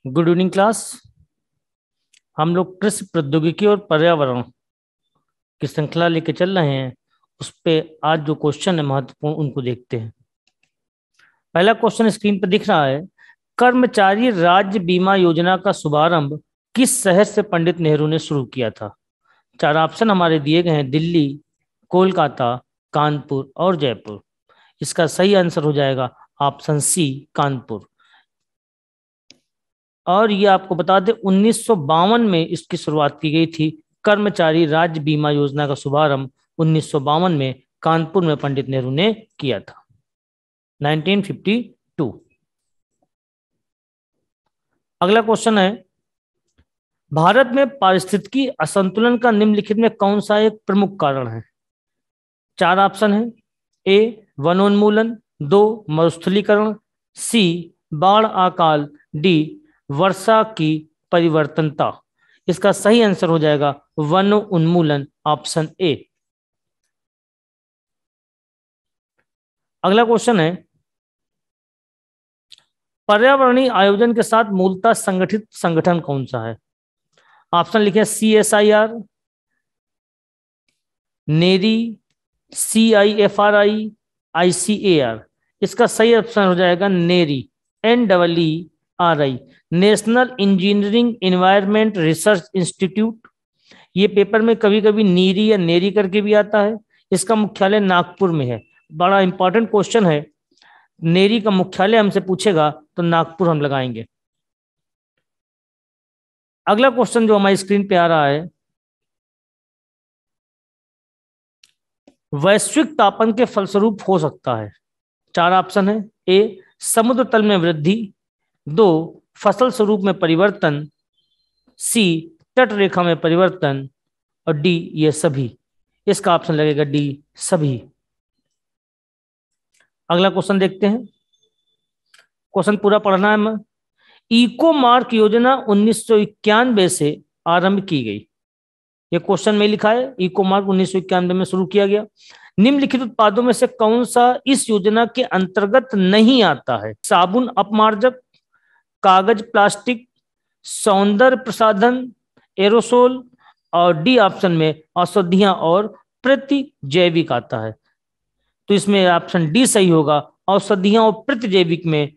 Good evening class. हम लोग कृषि प्रौद्योगिकी और पर्यावरण की श्रृंखला लेके चल रहे हैं। उस पे आज जो क्वेश्चन है महत्वपूर्ण उनको देखते हैं। पहला क्वेश्चन स्क्रीन पर दिख रहा है, कर्मचारी राज्य बीमा योजना का शुभारंभ किस शहर से पंडित नेहरू ने शुरू किया था? चार ऑप्शन हमारे दिए गए हैं, दिल्ली, कोलकाता, कानपुर और जयपुर। इसका सही आंसर हो जाएगा ऑप्शन सी, कानपुर। और ये आपको बता दें 1952 में इसकी शुरुआत की गई थी। कर्मचारी राज्य बीमा योजना का शुभारंभ 1952 में कानपुर में पंडित नेहरू ने किया था, 1952। अगला क्वेश्चन है, भारत में पारिस्थितिकी असंतुलन का निम्नलिखित में कौन सा एक प्रमुख कारण है? चार ऑप्शन है, ए वनोन्मूलन, दो मरुस्थलीकरण, सी बाढ़ अकाल, डी वर्षा की परिवर्तनता। इसका सही आंसर हो जाएगा वन उन्मूलन, ऑप्शन ए। अगला क्वेश्चन है, पर्यावरणीय आयोजन के साथ मूलतः संगठित संगठन कौन सा है? ऑप्शन लिखे CSIR, नेरी, CIFRI, ICAR। इसका सही ऑप्शन हो जाएगा नेरी, NEERI, national engineering environment research institute. ये पेपर में कभी कभी नीरी या नेरी करके भी आता है। इसका मुख्यालय नागपुर में है। बड़ा इंपॉर्टेंट क्वेश्चन है, नेरी का मुख्यालय हमसे पूछेगा तो नागपुर हम लगाएंगे। अगला क्वेश्चन जो हमारी स्क्रीन पे आ रहा है, वैश्विक तापन के फलस्वरूप हो सकता है। चार ऑप्शन है, ए समुद्र तल में वृद्धि, दो फसल स्वरूप में परिवर्तन, सी तट रेखा में परिवर्तन और डी ये सभी। इसका ऑप्शन लगेगा डी, सभी। अगला क्वेश्चन देखते हैं, क्वेश्चन पूरा पढ़ना है। इको मार्क योजना 1991 से आरंभ की गई। ये क्वेश्चन में लिखा है, इको मार्क 1991 में शुरू किया गया। निम्नलिखित उत्पादों में से कौन सा इस योजना के अंतर्गत नहीं आता है? साबुन अपमार्जक, कागज प्लास्टिक, सौंदर्य प्रसाधन, एरोसोल और डी ऑप्शन में औषधियां और प्रतिजैविक आता है। तो इसमें ऑप्शन डी सही होगा, औषधियां और प्रतिजैविक में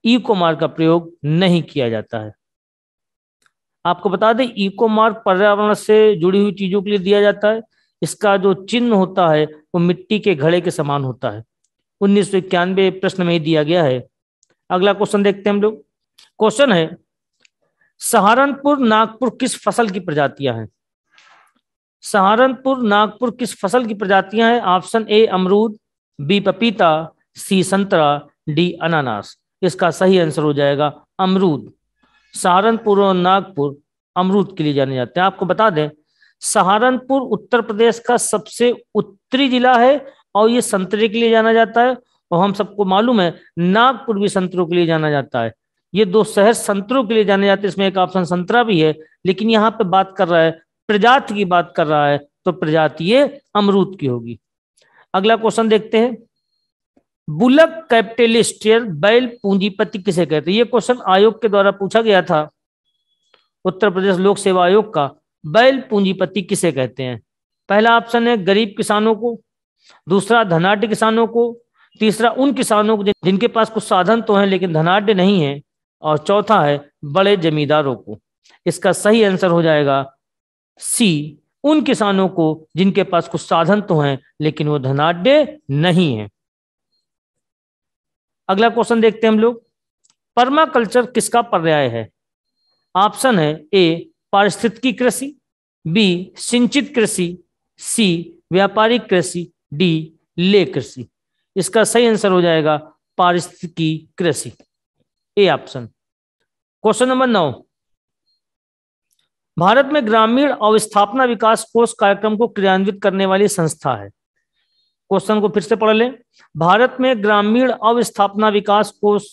इको मार्क का प्रयोग नहीं किया जाता है। आपको बता दें, इको मार्क पर्यावरण से जुड़ी हुई चीजों के लिए दिया जाता है। इसका जो चिन्ह होता है वो मिट्टी के घड़े के समान होता है। 1991 प्रश्न में ही दिया गया है। अगला क्वेश्चन देखते हैं हम लोग। क्वेश्चन है, सहारनपुर नागपुर किस फसल की प्रजातियां हैं? सहारनपुर नागपुर किस फसल की प्रजातियां हैं? ऑप्शन ए अमरूद, बी पपीता, सी संतरा, डी अनानास। इसका सही आंसर हो जाएगा अमरूद। सहारनपुर और नागपुर अमरूद के लिए जाने जाते हैं। आपको बता दें, सहारनपुर उत्तर प्रदेश का सबसे उत्तरी जिला है और ये संतरे के लिए जाना जाता है। और हम सबको मालूम है नागपुर भी संतरों के लिए जाना जाता है। ये दो शहर संतरों के लिए जाने जाते हैं। इसमें एक ऑप्शन संतरा भी है, लेकिन यहाँ पे बात कर रहा है, प्रजाति की बात कर रहा है, तो प्रजाति ये अमरूद की होगी। अगला क्वेश्चन देखते हैं, बुलक कैपिटलिस्ट या बैल पूंजीपति किसे कहते हैं? ये क्वेश्चन आयोग के द्वारा पूछा गया था, उत्तर प्रदेश लोक सेवा आयोग का। बैल पूंजीपति किसे कहते हैं? पहला ऑप्शन है गरीब किसानों को, दूसरा धनाढ्य किसानों को, तीसरा उन किसानों को जिनके पास कुछ साधन तो हैं लेकिन धनाढ्य नहीं है, और चौथा है बड़े जमींदारों को। इसका सही आंसर हो जाएगा सी, उन किसानों को जिनके पास कुछ साधन तो हैं लेकिन वो धनाढ्य नहीं है। अगला क्वेश्चन देखते हैं हम लोग, पर्माकल्चर किसका पर्याय है? ऑप्शन है, ए पारिस्थितिकी कृषि, बी सिंचित कृषि, सी व्यापारिक कृषि, डी ले कृषि। इसका सही आंसर हो जाएगा पारिस्थितिकी कृषि, A option. Question number 9, Bharat में ग्रामीण अवस्थापना विकास कोष कार्यक्रम को क्रियान्वित करने वाली संस्था है। क्वेश्चन को फिर से पढ़ लें, भारत में ग्रामीण अवस्थापना विकास कोष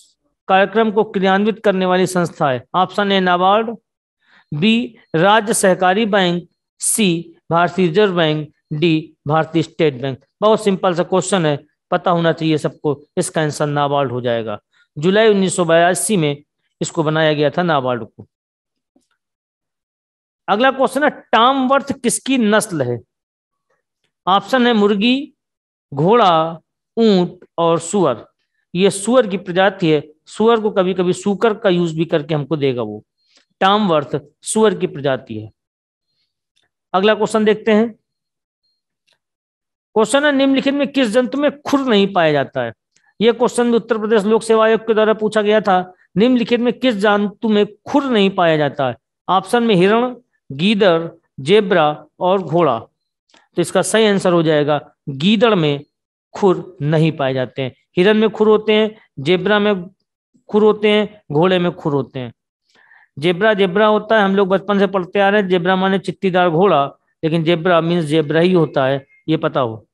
कार्यक्रम को क्रियान्वित करने वाली संस्था है। ऑप्शन ए नाबार्ड, बी राज्य सहकारी बैंक, सी भारतीय रिजर्व बैंक, डी भारतीय स्टेट बैंक। बहुत सिंपल सा क्वेश्चन है, पता होना चाहिए सबको। इसका आंसर नाबार्ड हो जाएगा। जुलाई 1982 में इसको बनाया गया था नाबार्ड को। अगला क्वेश्चन है, टामवर्थ किसकी नस्ल है? ऑप्शन है मुर्गी, घोड़ा, ऊंट और सुअर। ये सुअर की प्रजाति है। सुअर को कभी कभी सूकर का यूज भी करके हमको देगा वो। टामवर्थ सुअर की प्रजाति है। अगला क्वेश्चन देखते हैं। क्वेश्चन है, निम्नलिखित में किस जंतु में खुर नहीं पाया जाता है? यह क्वेश्चन उत्तर प्रदेश लोक सेवा आयोग के द्वारा पूछा गया था। निम्नलिखित में किस जंतु में खुर नहीं पाया जाता है? ऑप्शन में हिरण, गीदड़, जेब्रा और घोड़ा। तो इसका सही आंसर हो जाएगा गीदड़ में खुर नहीं पाए जाते हैं। हिरण में खुर होते हैं, जेब्रा में खुर होते हैं, घोड़े में खुर होते हैं। जेब्रा जेब्रा होता है, हम लोग बचपन से पढ़ते आ रहे हैं, जेब्रा माने चित्तीदार घोड़ा, लेकिन जेब्रा मीन्स जेब्रा ही होता है, ये पता हो।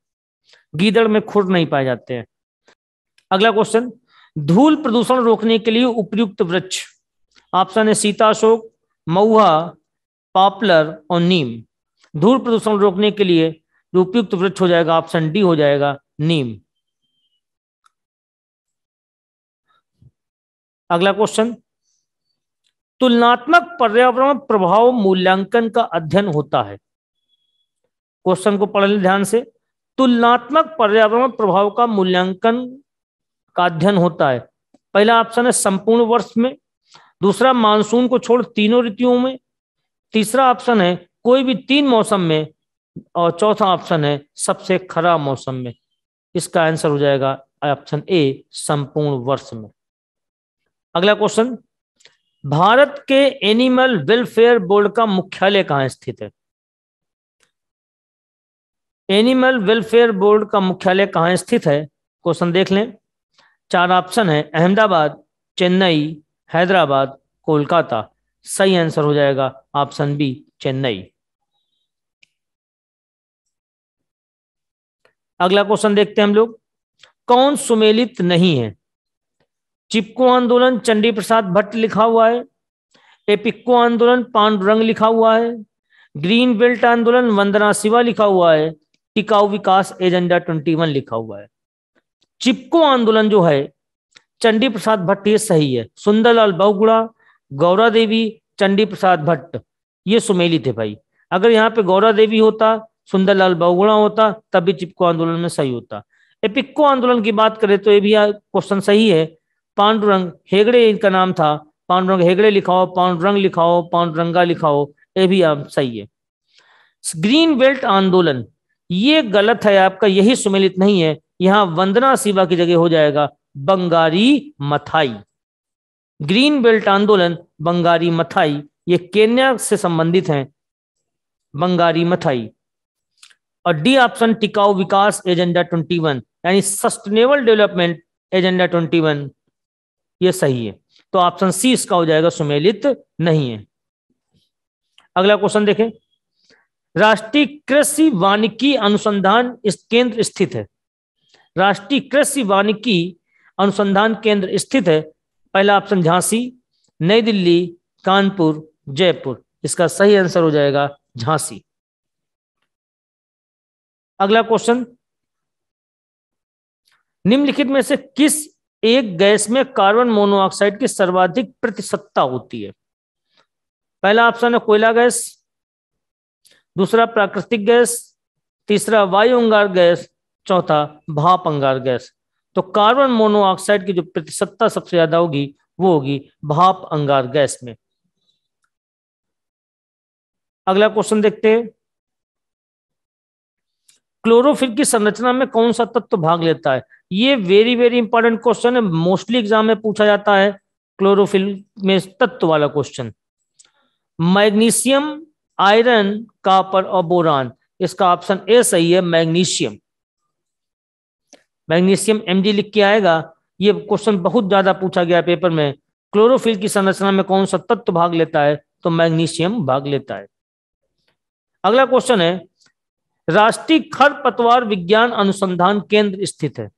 गीदड़ में खुर नहीं पाए जाते हैं। अगला क्वेश्चन, धूल प्रदूषण रोकने के लिए उपयुक्त वृक्ष। ऑप्शन है सीताशोक, महुआ, पॉपुलर और नीम। धूल प्रदूषण रोकने के लिए जो उपयुक्त वृक्ष हो जाएगा, ऑप्शन डी हो जाएगा, नीम। अगला क्वेश्चन, तुलनात्मक पर्यावरण प्रभाव मूल्यांकन का अध्ययन होता है। क्वेश्चन को पढ़ लें ध्यान से। तुलनात्मक पर्यावरण प्रभाव का मूल्यांकन का अध्ययन होता है। पहला ऑप्शन है संपूर्ण वर्ष में, दूसरा मानसून को छोड़ तीनों ऋतुओं में, तीसरा ऑप्शन है कोई भी 3 मौसम में, और चौथा ऑप्शन है सबसे खराब मौसम में। इसका आंसर हो जाएगा ऑप्शन ए, संपूर्ण वर्ष में। अगला क्वेश्चन, भारत के एनिमल वेलफेयर बोर्ड का मुख्यालय कहां स्थित है? एनिमल वेलफेयर बोर्ड का मुख्यालय कहां स्थित है? क्वेश्चन देख लें। 4 ऑप्शन है, अहमदाबाद, चेन्नई, हैदराबाद, कोलकाता। सही आंसर हो जाएगा ऑप्शन बी, चेन्नई। अगला क्वेश्चन देखते हैं हम लोग। कौन सुमेलित नहीं है? चिपको आंदोलन चंडी प्रसाद भट्ट लिखा हुआ है, एपिक्को आंदोलन पांडुरंग लिखा हुआ है, ग्रीन बेल्ट आंदोलन वंदना शिवा लिखा हुआ है, टिकाऊ विकास एजेंडा 21 लिखा हुआ है। चिपको आंदोलन जो है चंडी प्रसाद भट्ट, ये सही है। सुंदरलाल बहुगुणा, गौरा देवी, चंडी प्रसाद भट्ट, ये सुमेलित है भाई। अगर यहाँ पे गौरा देवी होता, सुंदरलाल बहुगुणा होता, तब भी चिपको आंदोलन में सही होता। एपिक्को आंदोलन की बात करें तो ये भी क्वेश्चन सही है। पांडुरंग हेगड़े इनका नाम था, पांडुरंग हेगड़े लिखाओ, पांडुरंग लिखाओ, पांडुरंगा लिखाओ, ये भी आप सही है। ग्रीन बेल्ट आंदोलन ये गलत है आपका, यही सुमेलित नहीं है। यहां वंदना शिवा की जगह हो जाएगा बंगारी मथाई। ग्रीन बेल्ट आंदोलन बंगारी मथाई, ये केन्या से संबंधित हैं, बंगारी मथाई। और डी ऑप्शन टिकाऊ विकास एजेंडा 21 यानी सस्टेनेबल डेवलपमेंट एजेंडा 21, ये सही है। तो ऑप्शन सी इसका हो जाएगा, सुमेलित नहीं है। अगला क्वेश्चन देखें। राष्ट्रीय कृषि वानिकी अनुसंधान इस केंद्र स्थित है। राष्ट्रीय कृषि वानिकी अनुसंधान केंद्र स्थित है। पहला ऑप्शन झांसी, नई दिल्ली, कानपुर, जयपुर। इसका सही आंसर हो जाएगा झांसी। अगला क्वेश्चन, निम्नलिखित में से किस एक गैस में कार्बन मोनोऑक्साइड की सर्वाधिक प्रतिशतता होती है? पहला ऑप्शन है कोयला गैस, दूसरा प्राकृतिक गैस, तीसरा वायु अंगार गैस, चौथा भाप अंगार गैस। तो कार्बन मोनोऑक्साइड की जो प्रतिशतता सबसे ज्यादा होगी वो होगी भाप अंगार गैस में। अगला क्वेश्चन देखते हैं। क्लोरोफिल की संरचना में कौन सा तत्व भाग लेता है? ये वेरी वेरी इंपॉर्टेंट क्वेश्चन है, मोस्टली एग्जाम में पूछा जाता है क्लोरोफिल में तत्व वाला क्वेश्चन। मैग्नीशियम, आयरन, कॉपर और बोरान। इसका ऑप्शन ए सही है, मैग्नीशियम। मैग्नीशियम एमजी लिख के आएगा। ये क्वेश्चन बहुत ज्यादा पूछा गया पेपर में। क्लोरोफिल की संरचना में कौन सा तत्व भाग लेता है? तो मैग्नीशियम भाग लेता है। अगला क्वेश्चन है, राष्ट्रीय खरपतवार विज्ञान अनुसंधान केंद्र स्थित है।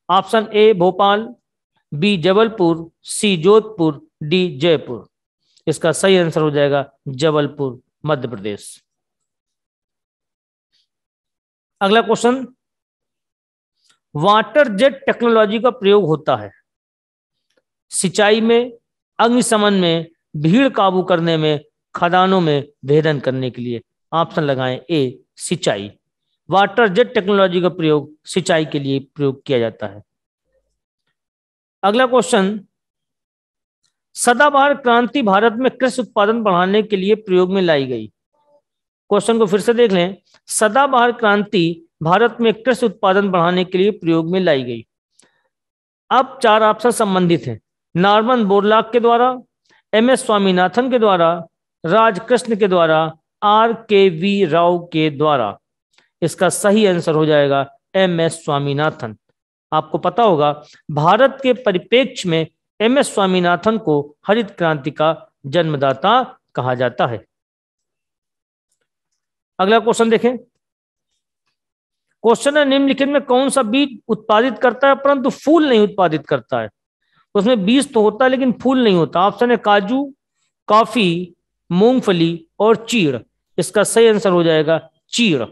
Option A Bhopal, B Jabalpur, C Jodhpur, D Jaipur. इसका सही आंसर हो जाएगा जबलपुर, मध्य प्रदेश। अगला क्वेश्चन, वाटर जेट टेक्नोलॉजी का प्रयोग होता है सिंचाई में, अग्निशमन में, भीड़ काबू करने में, खदानों में भेदन करने के लिए। ऑप्शन लगाएं ए सिंचाई। वाटर जेट टेक्नोलॉजी का प्रयोग सिंचाई के लिए प्रयोग किया जाता है। अगला क्वेश्चन, सदाबहार क्रांति भारत में कृषि उत्पादन बढ़ाने के लिए प्रयोग में लाई गई। क्वेश्चन को फिर से देख लें। सदाबहार क्रांति भारत में कृषि उत्पादन बढ़ाने के लिए प्रयोग में लाई गई। अब चार ऑप्शन संबंधित हैं। नॉर्मन बोरलॉग के द्वारा, एम.एस. स्वामीनाथन के द्वारा, राजकृष्ण के द्वारा, R.K.V. राव के द्वारा। इसका सही आंसर हो जाएगा एम.एस. स्वामीनाथन। आपको पता होगा भारत के परिप्रेक्ष्य में एम.एस. स्वामीनाथन को हरित क्रांति का जन्मदाता कहा जाता है। अगला क्वेश्चन देखें। क्वेश्चन है, निम्नलिखित में कौन सा बीज उत्पादित करता है परंतु फूल नहीं उत्पादित करता है। उसमें बीज तो होता है लेकिन फूल नहीं होता। ऑप्शन है काजू, कॉफी, मूंगफली और चीड़। इसका सही आंसर हो जाएगा चीड़।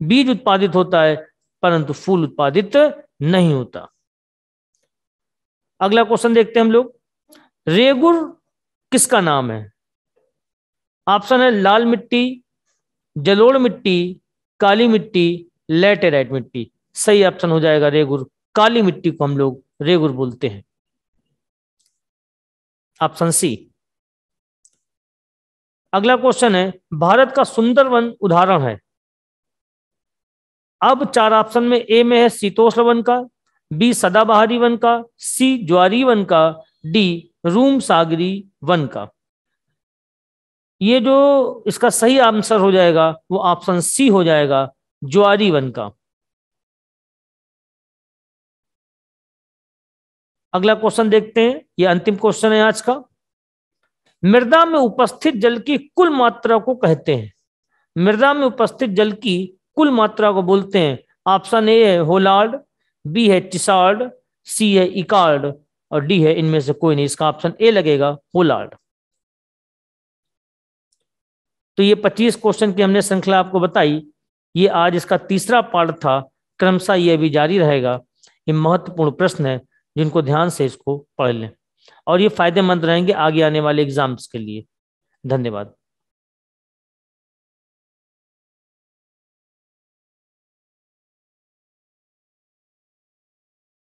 बीज उत्पादित होता है परंतु फूल उत्पादित नहीं होता। अगला क्वेश्चन देखते हैं हम लोग। रेगुर किसका नाम है? ऑप्शन है लाल मिट्टी, जलोढ़ मिट्टी, काली मिट्टी, लैटेराइट मिट्टी। सही ऑप्शन हो जाएगा रेगुर। काली मिट्टी को हम लोग रेगुर बोलते हैं। Option C. अगला क्वेश्चन है, भारत का सुंदर वन उदाहरण है। अब चार ऑप्शन में ए में है शीतोष्ण वन का, बी सदाबहारी वन का, सी ज्वारी वन का, डी रूम सागरी वन का। ये जो इसका सही आंसर हो जाएगा वो ऑप्शन सी हो जाएगा, ज्वारी वन का। अगला क्वेश्चन देखते हैं, ये अंतिम क्वेश्चन है आज का। मृदा में उपस्थित जल की कुल मात्रा को कहते हैं। मृदा में उपस्थित जल की कुल मात्रा को बोलते हैं। ऑप्शन ए है होलार्ड, बी है टिसार्ड, सी है इकार्ड और डी है इनमें से कोई नहीं। इसका ऑप्शन ए लगेगा, होलार्ड। तो ये 25 क्वेश्चन की हमने श्रृंखला आपको बताई। ये आज इसका तीसरा पार्ट था। क्रमशः ये भी जारी रहेगा। ये महत्वपूर्ण प्रश्न है जिनको ध्यान से इसको पढ़ लें और ये फायदेमंद रहेंगे आगे आने वाले एग्जाम्स के लिए। धन्यवाद।